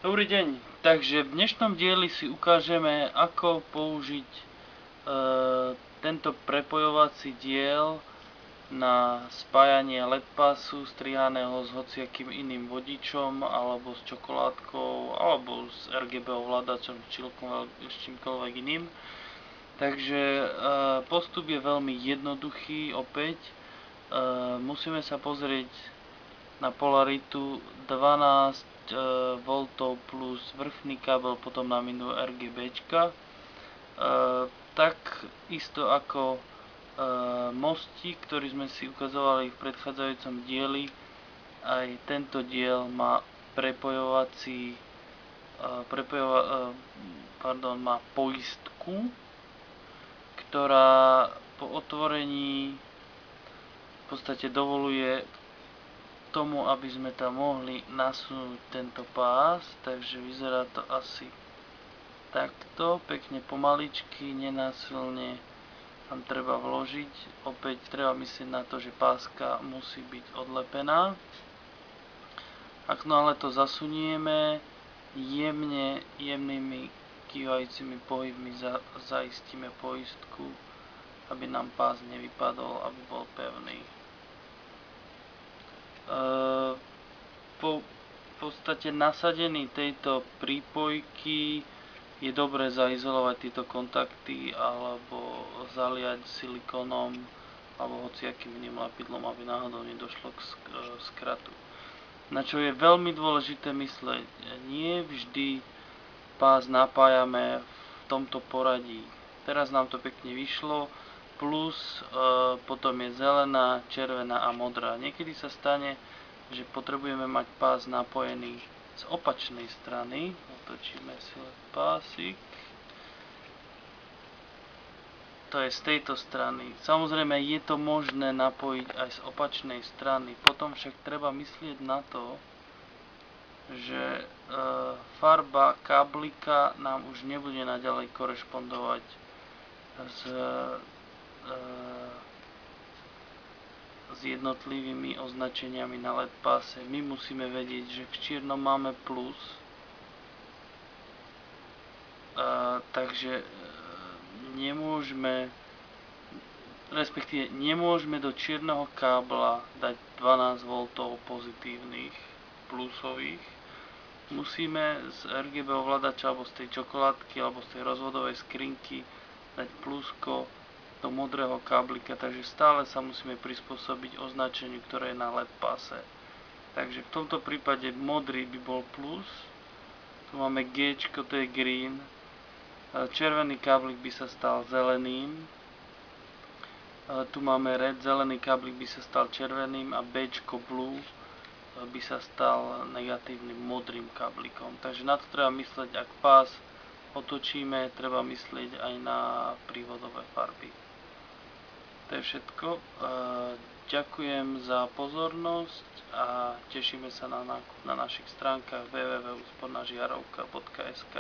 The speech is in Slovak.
Dobrý deň, takže v dnešnom dieli si ukážeme, ako použiť tento prepojovací diel na spájanie LED pasu strihaného s hociakým iným vodičom, alebo s čokoládkou, alebo s RGB ovládačom, s čímkoľvek iným. Takže postup je veľmi jednoduchý opäť. Musíme sa pozrieť na polaritu 12 V plus vrchný kábel, potom na minú RGBčka. Tak isto ako mostík, ktorý sme si ukazovali v predchádzajúcom dieli, aj tento diel má prepojovací má poistku, ktorá po otvorení v podstate dovoluje tomu, aby sme tam mohli nasunúť tento pás, takže vyzerá to asi takto, pekne pomaličky, nenásilne tam treba vložiť. Opäť treba myslieť na to, že páska musí byť odlepená. Ak no ale to zasunieme, jemnými kývajúcimi pohybmi zaistíme poistku, aby nám pás nevypadol, aby bol pevný. Po podstate nasadení tejto prípojky je dobré zaizolovať tieto kontakty alebo zaliať silikónom alebo hociakým iným lepidlom, aby náhodou nedošlo k skratu. Na čo je veľmi dôležité mysleť, nie vždy pás napájame v tomto poradí. Teraz nám to pekne vyšlo, plus potom je zelená, červená a modrá. Niekedy sa stane, že potrebujeme mať pás napojený z opačnej strany. Otočíme si pásik. To je z tejto strany. Samozrejme je to možné napojiť aj z opačnej strany. Potom však treba myslieť na to, že farba káblika nám už nebude naďalej korešpondovať s jednotlivými označeniami na LED páse. My musíme vedieť, že v čiernom máme plus, takže nemôžeme do čierneho kábla dať 12 V pozitívnych plusových. Musíme z RGB ovládača alebo z tej čokoládky alebo z tej rozvodovej skrinky dať plusko do modrého káblika, takže stále sa musíme prispôsobiť označeniu, ktoré je na LED páse. Takže v tomto prípade modrý by bol plus, tu máme G, to je green, červený káblik by sa stal zeleným, tu máme red, zelený káblik by sa stal červeným a B, blue, by sa stal negatívnym modrým káblikom. Takže na to treba mysleť, ak pás otočíme, treba myslieť aj na prívodové farby. To je všetko. Ďakujem za pozornosť a tešíme sa na nákup na našich stránkach www.úspornažiarovka.sk.